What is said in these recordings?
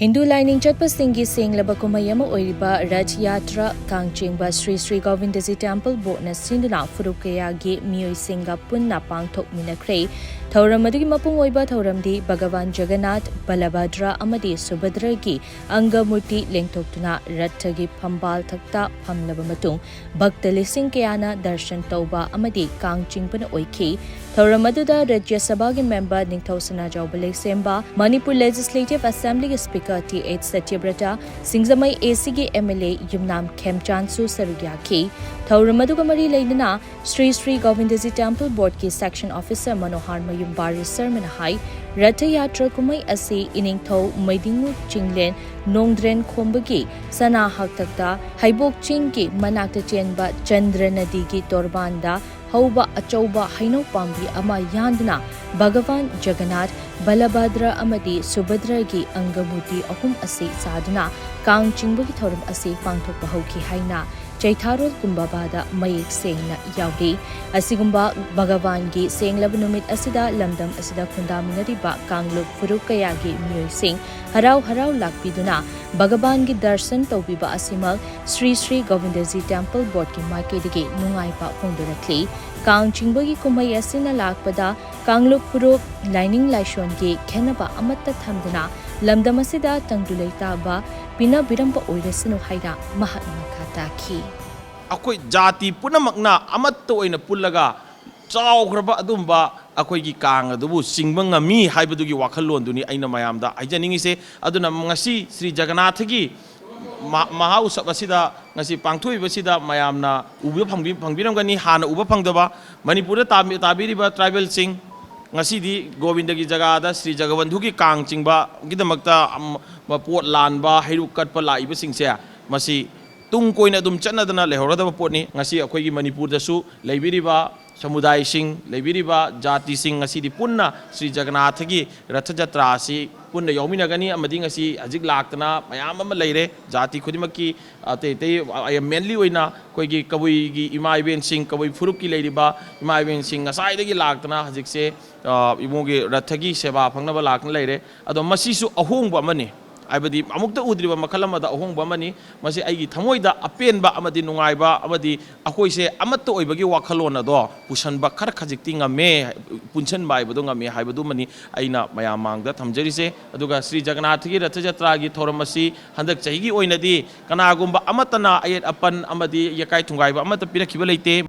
Hindu lining chatpasingi senglaba kumayama oiriba Raj Yatra Kangchingba Sri Sri Govindaji Temple Board na sinduna furukaya gi miyoi singa punna pangthok minakre thauram adugi mapung oiba thauramdi Bhagavan Jagannath Balabhadra amadi Subhadra gi anga murti lengthoktuna rathagi phambal thakta phamlaba matung bhakta lising kayana darshan tauba amadi Kangchingbana oikhi thauram aduda Rajya Sabha gi member Ningthau Sanajau Balek Semba Manipur Legislative Assembly Speaker T.H. Satyabrata Singzamai ACG MLA Yumnam Khemchandsu Sarugyaki Thauramadu Mari Lainana Sri Sri Govindaji Temple Board ki Section Officer Manohar Mayumbari Sermon Hai Ratha Yatra Kumai Asi Iningthau Maidingu Chinglen Nongdren Khombagi Sana Haktakta Haibok Ching ki Manakta Chenba Chandra Nadi ki Torbanda Hauba Achauba Haino Pambi Ama Yandana Bhagavan Jagannath Balabhadra Amadi Subhadra gi Angamuti Ahum Asi Sadana Kangchingbagi Thorum Asi Pangthokpa Hauki Haina Chaitharol Kumbabada Mayek Sengna Yaudi Asigumba Bhagavan gi Senglab Numit Asida Lamdam Asida Kundaminariba Kangluk Furukaya gi Miyoi Singh Harau Lakpiduna Bhagavan gi Darshan Taubiba Asimal Sri Sri Govindaji Temple Board ki Makedigi Nungaipa Fondorakli Kangchingbagi Kumai Asina Lakpada Kangluk Furuk Lining Laishon gi Khenaba Amatta Thamdana Lamdam Asida Tangdulai Taba Pina Biramba Oiresanu Haida Mahatma Kataki Akoi jati punamakna amatto oina pullaga chawgraba adumba akoi gi kang adubu singba ngami haibadugi wakhalon duni aina mayamda aijaningi se aduna ngasi Sri Jagannath gi maha usab asida ngasi pangthoi basida mayamna uba phangbiramgani hana uba phangdaba Manipur tabiriba tribal sing ngasi di Govindagi jagada Sri Jagabandhu gi kang chingba gidamakta pot lanba hairu katpa laiba singse masi tung koina dum chanadana lehoradaba potni ngasi akhoi gi Manipur dasu leibiriba samudai sing leibiriba jati sing ngasi di punna Sri Jagannath gi ratha jatra si punna yomina gani amadi ngasi ajik laktana mayam ama leire jati khudimaki te mainly oina koi gi kabui gi imai ben sing kabui furuk ki leiriba imai ben sing ngasai de gi laktana ajik se imogi ratha gi seba phangnaba lakna leire ado masisu ahongba amani aibadi amukta udriba makhalamada ahongba mani masi aigi thamoida apenba amadi nungaiba amadi akoise amatto oibagi wakhalona do pusanba khar khajikti ngame punchen bai bodo ngame haibadu mani aina mayamangda thamjarise aduga Sri Jagannath gi ratha jatra gi thoramasi handak chahi gi oinadi kanagumba amatana ayet apan amadi yakai thungaiba amata pirakhiba leite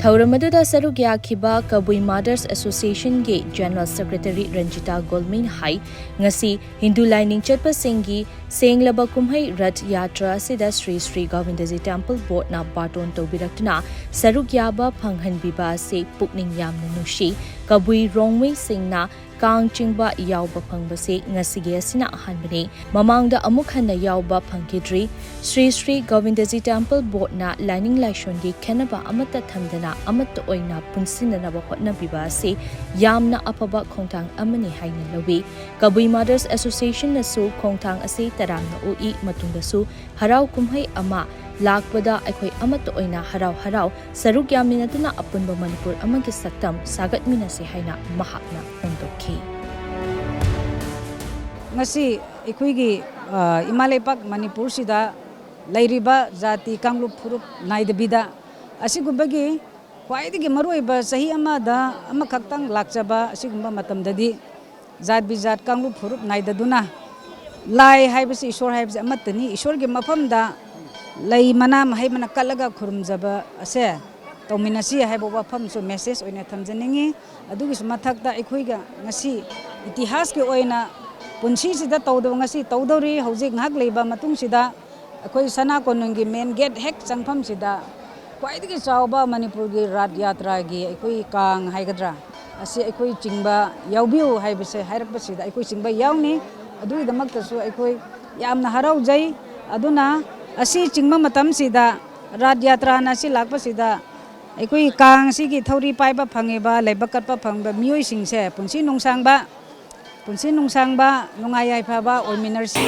Thauramadu Saruk Yakhiba Kabui Mothers Association Ge General Secretary Ranjita Golmin Hai Ngasi Hindu Lining Chatpa Singhi Senglaba Kumhai Rath Yatra Sida Sri Sri Govindaji Temple Board na Baton Tobiraktuna Saruk Yaba Phanghan Biba Se Pukning Yamna Nushi Kabui Rongwei Singna Kangchingba Yauba Phangbase Ngasige Asina Ahanbani Mamangda Amuk Hanna Yauba Phangkidri Sri Sri Govindaji Temple Board na Lining Laishon Gi Khenaba Amata Thamdana Amatta Oina Punsinanaba Hotnabiba Se Yamna Apaba Khongthang Amani Haina Lawi Kabui Mothers Association Nasu Khongthang Ase Tarangna Ui Matungdasu Harau Kumhai Ama Lakpada Akhoi Amatta Oina Harau Saruk Yaminatuna Apunba Manipur Amagi Saktam Sagat Minase Haina Mahakna Ondokhi Ngasi Ikuigi Imalepak Manipur Sida Lairiba Jati Kamlup Furup Naidabida Asigubagi Kwaidigi Maruiba Sahi Amada Amakaktang Lakjaba Asigumba Matamdadi Jat Bizat Kamlup Furup Naidaduna Lai Haibasi Ishor Haibs Amatani Ishorgi Mapamda Lai Manam Haimana Kalaga Kurumzaba Ase Tominasi Haibo Wapam so message oina Tamjaningi Adugis Matakta Ikuiga Ngasi Itihas ki oina Punsi Sida Taudo Ngasi Taudori Hosik Hak Leba Matung Sida Akoi Sana Konungi main gate hek Sangpam Sida Kwaidigi Sauba Manipur gi Rath Yatra gi Ikui Kang Haigadra Asi Ikui Chingba Yaubiu Haibase Hairakba Sida Ikui Chingba Yauni Adui Damakta Su Ikui Yamna Harau Jai Aduna Asi Chingma Matam Sida Rath Yatra Nasi Lakpa Sida Ikui Kang Sigi Thauri Paiba Phangeba Leibakatpa Phangba Miyoi Singse Punsi Nungsangba Nungayai Phaba Oiminarsi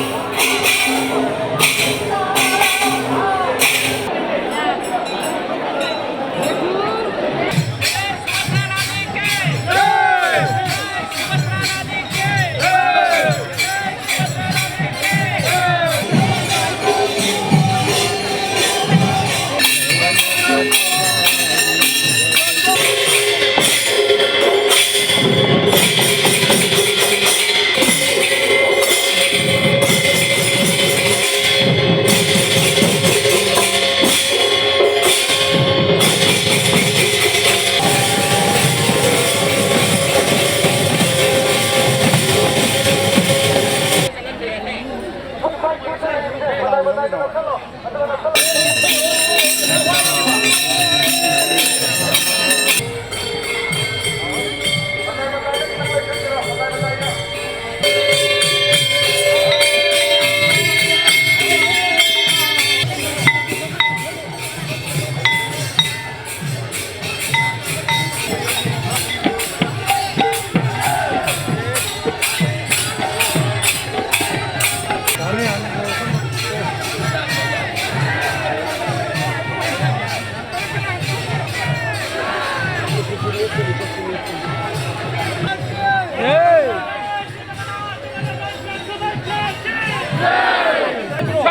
拆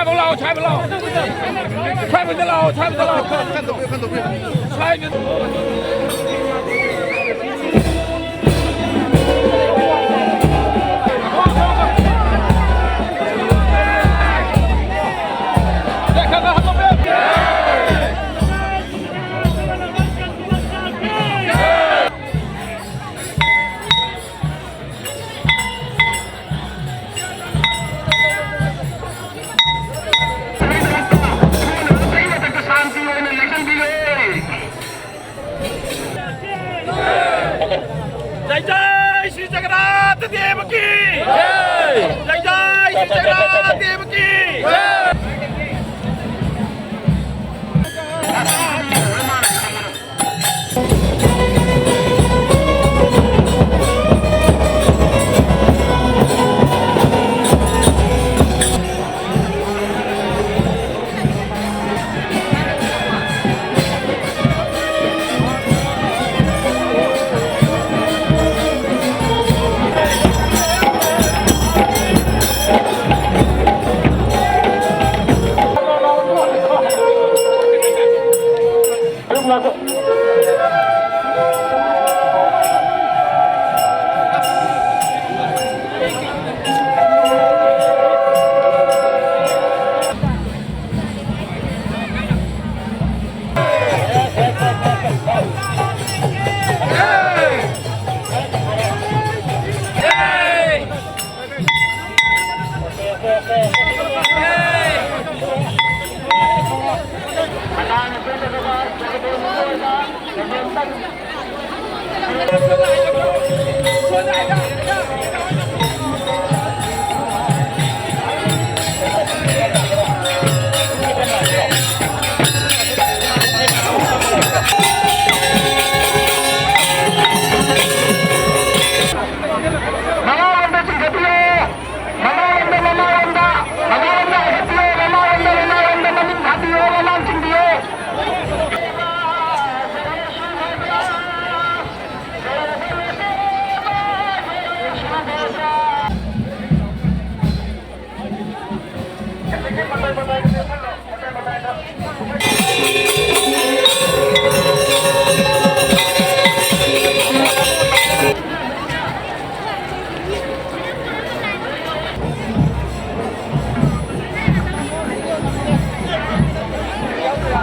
不牢，拆不牢，拆不得牢，拆不得牢。看左边，看左边，拆不。再看看左边。जय जय श्री जगन्नाथ देव की